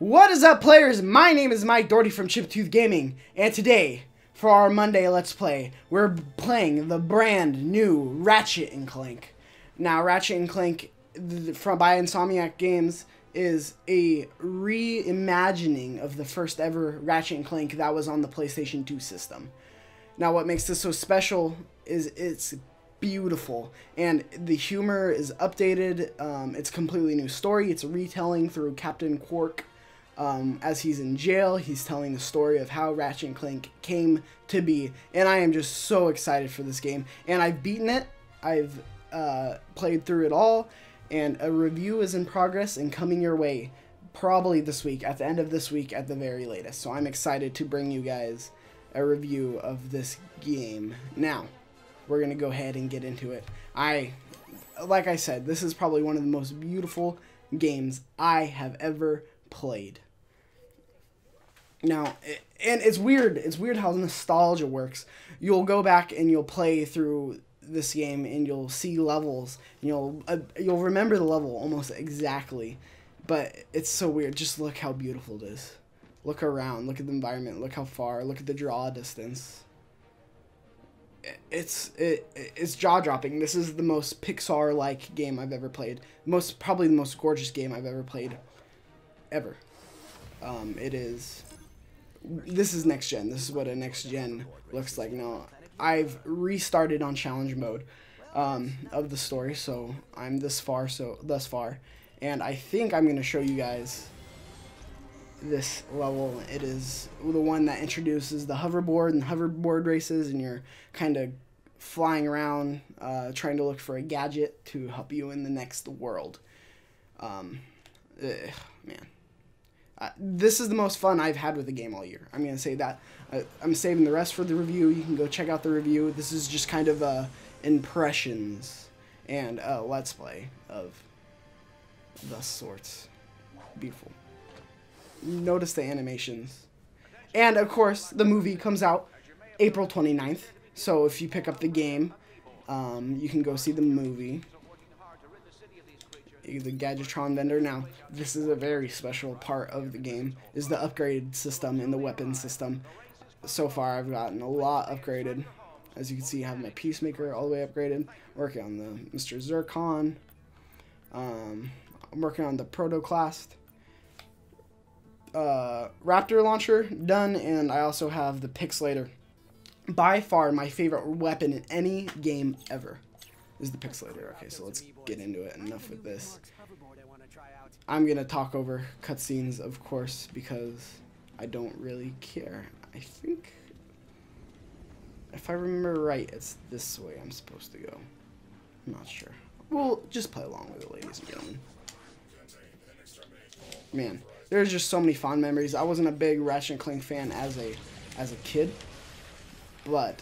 What is up, players? My name is Mike Doherty from Chiptooth Gaming, and today, for our Monday Let's Play, we're playing the brand new Ratchet and Clank. Now, Ratchet and Clank by Insomniac Games is a reimagining of the first ever Ratchet and Clank that was on the PlayStation 2 system. Now, what makes this so special is it's beautiful, and the humor is updated. It's a completely new story. It's a retelling through Captain Quark. As he's in jail, he's telling the story of how Ratchet and Clank came to be, and I am just so excited for this game. And I've beaten it. I've played through it all, and a review is in progress and coming your way probably this week, at the end of this week at the very latest. So I'm excited to bring you guys a review of this game. Now, we're going to go ahead and get into it. Like I said, this is probably one of the most beautiful games I have ever played. Now, and it's weird how nostalgia works. You'll go back and you'll play through this game and you'll see levels, and you'll remember the level almost exactly, but it's so weird. Just look how beautiful it is. Look around, look at the environment, look how far, look at the draw distance. It's jaw-dropping. This is the most Pixar-like game I've ever played. Probably the most gorgeous game I've ever played, ever. This is next gen. This is what a next gen looks like. Now, I've restarted on challenge mode of the story, so I'm thus far, and I think I'm going to show you guys this level. It is the one that introduces the hoverboard and hoverboard races, and you're kind of flying around trying to look for a gadget to help you in the next world. Man. This is the most fun I've had with the game all year. I'm going to say that. I'm saving the rest for the review. You can go check out the review. This is just kind of impressions and let's play of the sorts. Beautiful. Notice the animations. And, of course, the movie comes out April 29th. So if you pick up the game, you can go see the movie. The Gadgetron vendor. Now, this is a very special part of the game, is the upgrade system and the weapon system. So far, I've gotten a lot upgraded. As you can see, I have my Peacemaker all the way upgraded. Working on the Mr. Zircon. I'm working on the Protoclast. Raptor launcher done, and I also have the Pixelator. By far, my favorite weapon in any game ever is the Pixelator. Okay, so let's get into it. Enough with this. I'm going to talk over cutscenes, of course, because I don't really care. I think, if I remember right, it's this way I'm supposed to go. I'm not sure. We'll just play along with it, ladies and gentlemen. Man, there's just so many fond memories. I wasn't a big Ratchet and Clank fan as a kid, but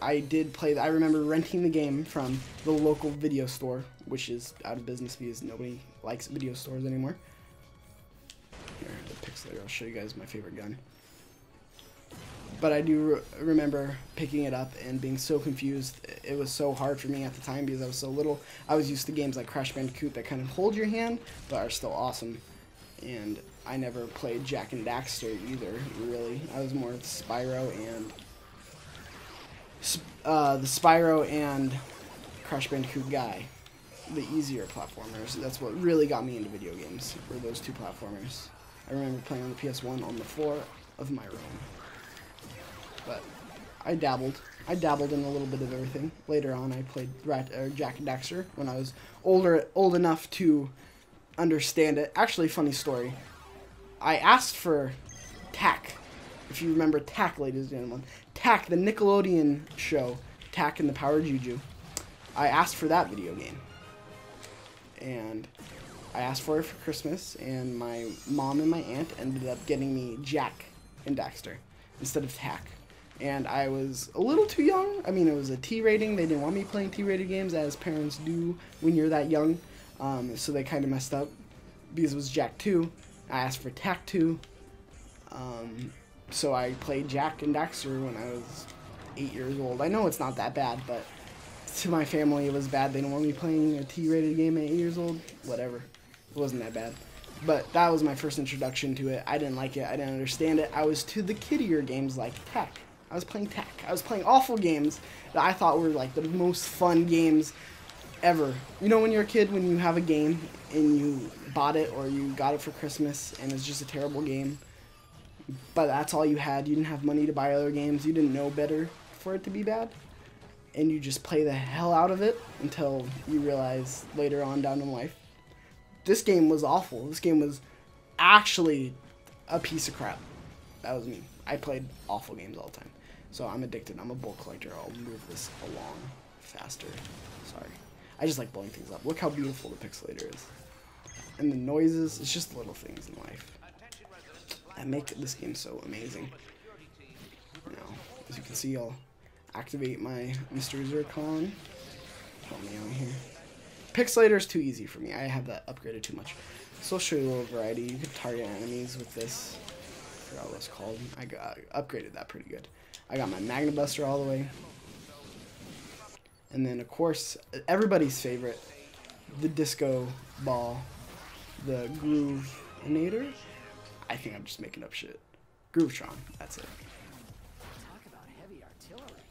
I did play. I remember renting the game from the local video store, which is out of business because nobody likes video stores anymore. Here, the Pixelator. I'll show you guys my favorite gun. But I do remember picking it up and being so confused. It was so hard for me at the time because I was so little. I was used to games like Crash Bandicoot that kind of hold your hand, but are still awesome. And I never played Jak and Daxter either, really. I was more Spyro and Crash Bandicoot guy. The easier platformers. That's what really got me into video games, were those two platformers. I remember playing on the PS1 on the floor of my room. But I dabbled in a little bit of everything. Later on, I played Jak and Daxter when I was old enough to understand it. Actually, funny story. I asked for Tak. If you remember Tak, ladies and gentlemen. Tak, the Nickelodeon show, Tak and the Power Juju. I asked for that video game. And I asked for it for Christmas, and my mom and my aunt ended up getting me Jak and Daxter instead of Tak. And I was a little too young. I mean, it was a T rating. They didn't want me playing T-rated games, as parents do when you're that young. So they kind of messed up because it was Jak 2. I asked for Tak 2. So I played Jak and Daxter when I was 8 years old. I know it's not that bad, but to my family it was bad. They didn't want me playing a T-rated game at 8 years old. Whatever. It wasn't that bad. But that was my first introduction to it. I didn't like it. I didn't understand it. I was to the kiddier games like Tech. I was playing Tech. I was playing awful games that I thought were like the most fun games ever. You know when you're a kid, when you have a game and you bought it or you got it for Christmas and it's just a terrible game, but that's all you had. You didn't have money to buy other games. You didn't know better for it to be bad. And you just play the hell out of it until you realize later on down in life, this game was awful. This game was actually a piece of crap. That was me. I played awful games all the time. So I'm addicted. I'm a bolt collector. I'll move this along faster. Sorry. I just like blowing things up. Look how beautiful the pixelator is. And the noises, it's just little things in life that make this game so amazing. Now, as you can see, I'll activate my Mr. Zircon. Help me out here. Pixelator is too easy for me. I have that upgraded too much. So I'll show you a little variety. You can target enemies with this. I forgot what it's called. I upgraded that pretty good. I got my Magna Buster all the way. And then, of course, everybody's favorite, the Disco Ball, the Groovinator. I think I'm just making up shit. Groovetron, that's it. Talk about heavy artillery.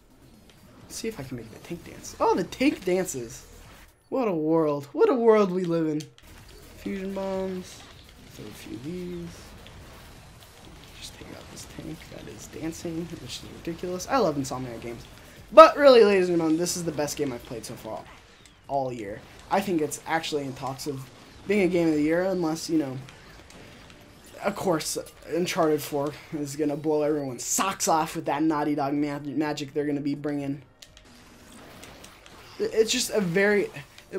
Let's see if I can make the tank dance. Oh, the tank dances. What a world. What a world we live in. Fusion bombs. Throw a few of these. Just take out this tank that is dancing, which is ridiculous. I love Insomniac games. But really, ladies and gentlemen, this is the best game I've played so far all year. I think it's actually in talks of being a game of the year, unless, you know, of course, Uncharted 4 is going to blow everyone's socks off with that Naughty Dog magic they're going to be bringing. It's just a very...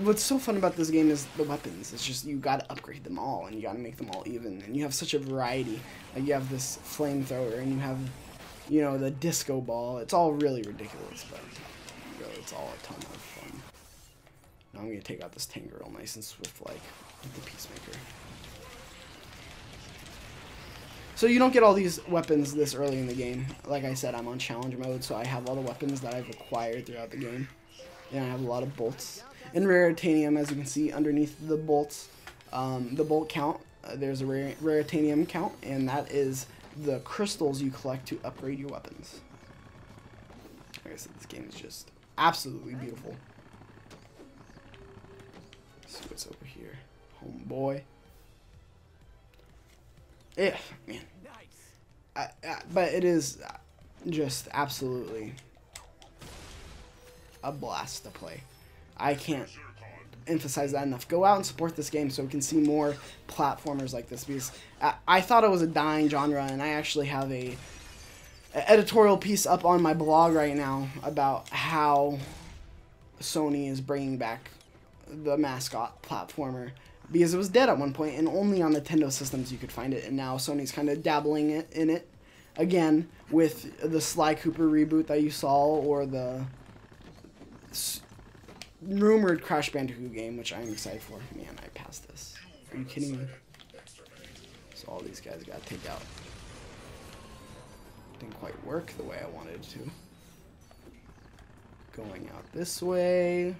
What's so fun about this game is the weapons. It's just you got to upgrade them all, and you got to make them all even. And you have such a variety. Like, you have this flamethrower, and you have, you know, the disco ball. It's all really ridiculous, but really, it's all a ton of fun. Now I'm going to take out this tank real nice and swift, like the Peacemaker. So you don't get all these weapons this early in the game. Like I said, I'm on challenge mode, so I have all the weapons that I've acquired throughout the game. And I have a lot of bolts. In Raritanium, as you can see underneath the bolts, the bolt count, there's a Raritanium count, and that is the crystals you collect to upgrade your weapons. Like I said, this game is just absolutely beautiful. Let's see what's over here. Homeboy. Yeah, man. But it is just absolutely a blast to play. I can't emphasize that enough. Go out and support this game so we can see more platformers like this, because I thought it was a dying genre, and I actually have a editorial piece up on my blog right now about how Sony is bringing back the mascot platformer, because it was dead at one point and only on Nintendo systems you could find it, and now Sony's kind of dabbling in it again with the Sly Cooper reboot that you saw, or the rumored Crash Bandicoot game, which I'm excited for. Man, I passed this. Are you kidding me? So all these guys got to take out. Didn't quite work the way I wanted it to. Going out this way.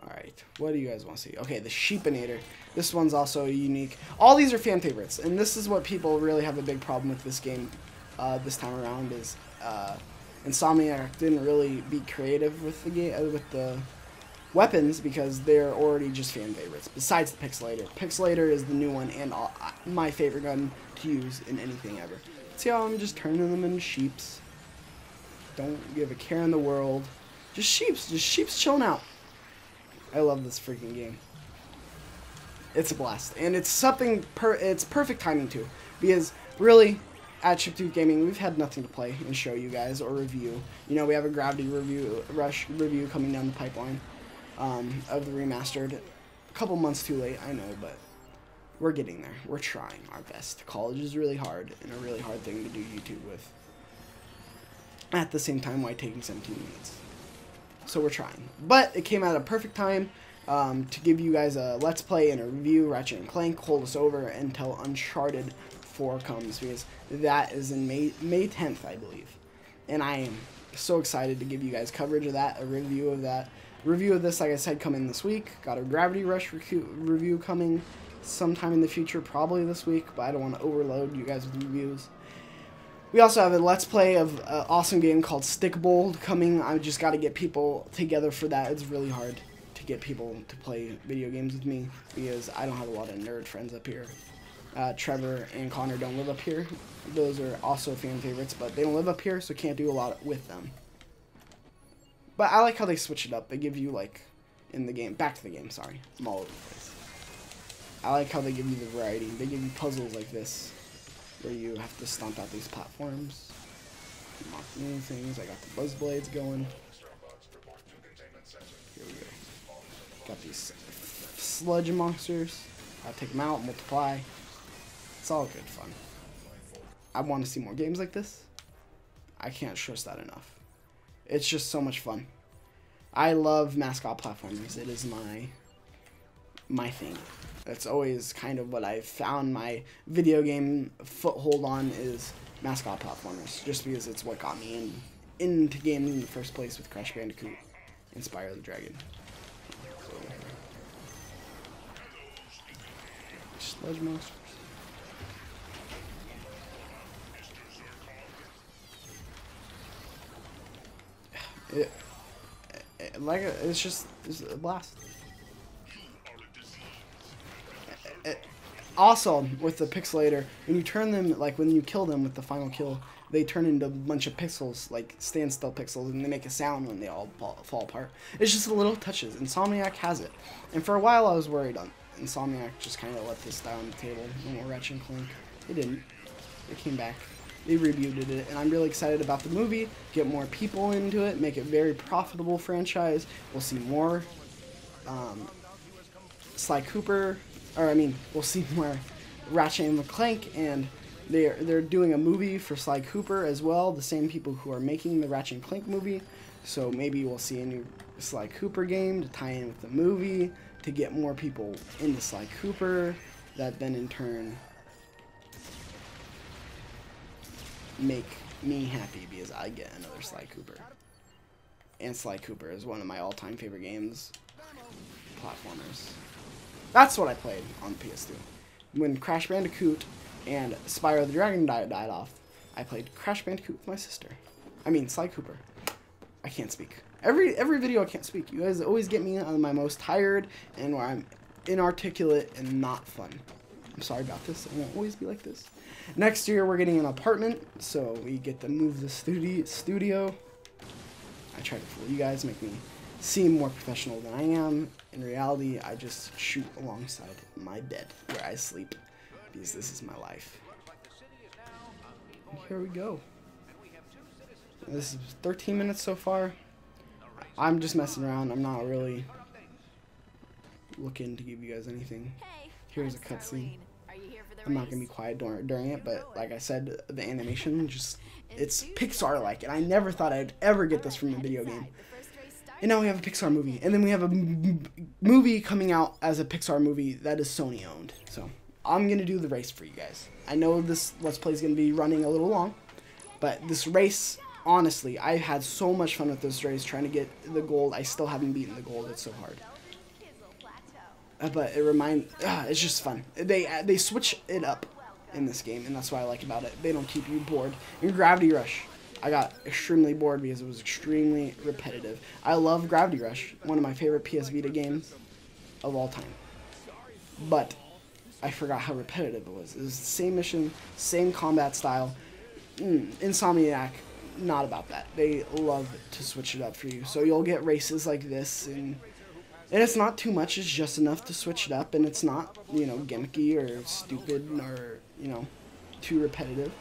Alright, what do you guys want to see? Okay, the Sheepinator. This one's also unique. All these are fan favorites, and this is what people really have a big problem with this game this time around, is Insomniac didn't really be creative with the game, with the weapons, because they're already just fan favorites. Besides the Pixelator. Pixelator is the new one, and my favorite gun to use in anything ever. See how I'm just turning them into sheeps? Don't give a care in the world. Just sheeps chilling out. I love this freaking game. It's a blast, and it's something it's perfect timing too, because really, at Chiptooth Gaming, we've had nothing to play and show you guys or review. You know, we have a Gravity Rush review coming down the pipeline of the remastered. A couple months too late, I know, but we're getting there. We're trying our best. College is really hard, and a really hard thing to do YouTube with. At the same time, while taking 17 minutes. So we're trying. But it came at a perfect time to give you guys a Let's Play and a review. Ratchet and Clank, hold us over until Uncharted 4 comes, because that is in May 10th, I believe. And I am so excited to give you guys coverage of that, a review of that. Review of this, like I said, coming this week. Got a Gravity Rush review coming sometime in the future, probably this week, but I don't want to overload you guys with reviews. We also have a Let's Play of an awesome game called Stickbold coming. I just got to get people together for that. It's really hard to get people to play video games with me because I don't have a lot of nerd friends up here. Trevor and Connor don't live up here. Those are also fan favorites, but they don't live up here, so can't do a lot with them. But I like how they switch it up. They give you, like, in the game, back to the game, sorry. I'm all over the place. I like how they give you the variety. They give you puzzles like this, where you have to stomp out these platforms. Unlock new things. I got the buzz blades going. Here we go. Got these sludge monsters. I'll take them out, multiply. It's all good fun. I want to see more games like this. I can't stress that enough. It's just so much fun. I love mascot platformers. It is my thing. That's always kind of what I've found my video game foothold on is mascot platformers, just because it's what got me into gaming in the first place with Crash Bandicoot and Spyro the Dragon. So, sludge monsters. It's a blast. Also, with the pixelator, when you turn them, like when you kill them with the final kill, they turn into a bunch of pixels, like standstill pixels, and they make a sound when they all fall apart. It's just the little touches. Insomniac has it. And for a while I was worried on Insomniac just kind of let this die on the table. No more Ratchet and Clank. They didn't. They came back. They rebooted it, and I'm really excited about the movie. Get more people into it, make it a very profitable franchise. We'll see more Sly Cooper, we'll see more Ratchet and Clank, and they're doing a movie for Sly Cooper as well. The same people who are making the Ratchet and Clank movie, so maybe we'll see a new Sly Cooper game to tie in with the movie to get more people into Sly Cooper. That then in turn make me happy because I get another Sly Cooper. And Sly Cooper is one of my all-time favorite games. Platformers. That's what I played on PS2. When Crash Bandicoot and Spyro the Dragon died off, I played Crash Bandicoot with my sister. Sly Cooper. I can't speak. Every video I can't speak. You guys always get me on my most tired and where I'm inarticulate and not fun. I'm sorry about this. I won't always be like this. Next year we're getting an apartment, so we get to move the studio. I try to fool you guys, make me seem more professional than I am. In reality, I just shoot alongside my bed where I sleep because this is my life. And here we go. This is 13 minutes so far. I'm just messing around. I'm not really looking to give you guys anything. Here's a cutscene. I'm not going to be quiet during it, but like I said, the animation it's Pixar-like, and I never thought I'd ever get this from a video game. And now we have a Pixar movie, and then we have a movie coming out as a Pixar movie that is Sony owned. So I'm going to do the race for you guys. I know this Let's Play is going to be running a little long, but this race, honestly, I had so much fun with this race trying to get the gold. I still haven't beaten the gold. It's so hard. But it's just fun. They switch it up in this game, and that's what I like about it. They don't keep you bored. In Gravity Rush, I got extremely bored because it was extremely repetitive. I love Gravity Rush, one of my favorite PS Vita games of all time. But I forgot how repetitive it was. It was the same mission, same combat style. Insomniac, not about that. They love to switch it up for you. So you'll get races like this, and it's not too much. It's just enough to switch it up, and it's not, gimmicky or stupid or, too repetitive.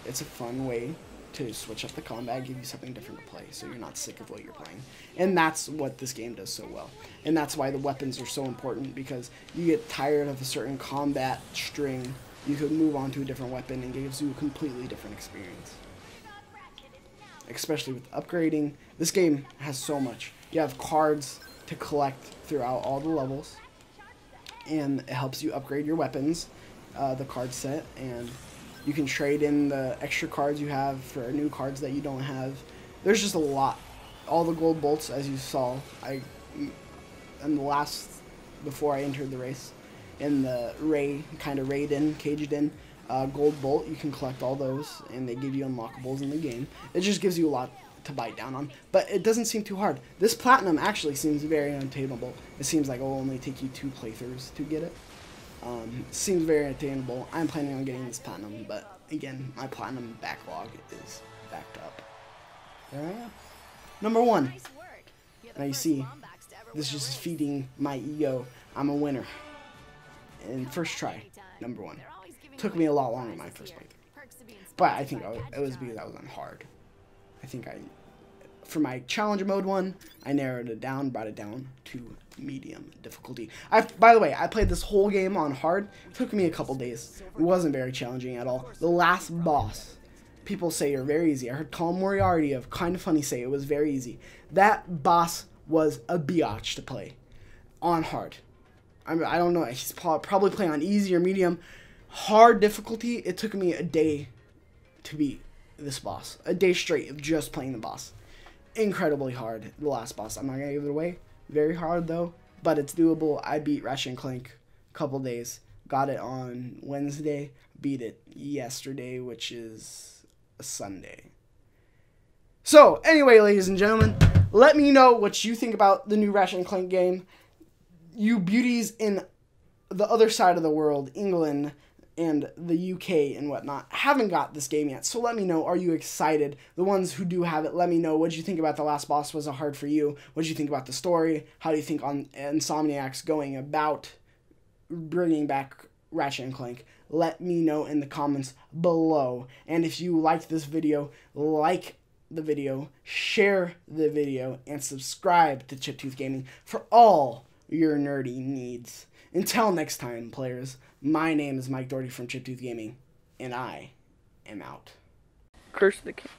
It's a fun way to switch up the combat, give you something different to play, so you're not sick of what you're playing. And that's what this game does so well. And that's why the weapons are so important, because you get tired of a certain combat string, you could move on to a different weapon and it gives you a completely different experience. Especially with upgrading. This game has so much. You have cards to collect throughout all the levels, and it helps you upgrade your weapons, the card set, and you can trade in the extra cards you have for new cards that you don't have. There's just a lot all the gold bolts, as you saw. In the last, before I entered the race, in the caged in gold bolt, you can collect all those, and they give you unlockables in the game. It just gives you a lot to bite down on, but it doesn't seem too hard. This platinum actually seems very unattainable. It seems like it will only take you 2 playthroughs to get it. Seems very attainable. I'm planning on getting this platinum, but again, my platinum backlog is backed up. There I am. Number 1. Now you see, this is just feeding my ego. I'm a winner. And first try, number 1. Took me a lot longer than my first playthrough. But I think it was because I was on hard. I think for my challenger mode one, I narrowed it down, brought it down to medium difficulty. By the way, I played this whole game on hard. It took me a couple days. It wasn't very challenging at all. The last boss, people say are very easy. I heard Colin Moriarty of Kind of Funny say it was very easy. That boss was a biatch to play on hard. I don't know. He's probably playing on easy or medium. Hard difficulty, it took me a day to beat this boss. A day straight of just playing the boss. Incredibly hard, the last boss. I'm not going to give it away. Very hard, though, but it's doable. I beat Ratchet and Clank a couple days. Got it on Wednesday. Beat it yesterday, which is a Sunday. So, anyway, ladies and gentlemen, let me know what you think about the new Ratchet and Clank game. You beauties in the other side of the world, England and the UK and whatnot, haven't got this game yet. So let me know, are you excited? The ones who do have it, let me know. What did you think about the last boss? Was it hard for you? What did you think about the story? How do you think on Insomniac's going about bringing back Ratchet and Clank? Let me know in the comments below. And if you liked this video, like the video, share the video, and subscribe to Chiptooth Gaming for all your nerdy needs. Until next time, players, my name is Mike Doherty from Chiptooth Gaming, and I am out. Curse the king.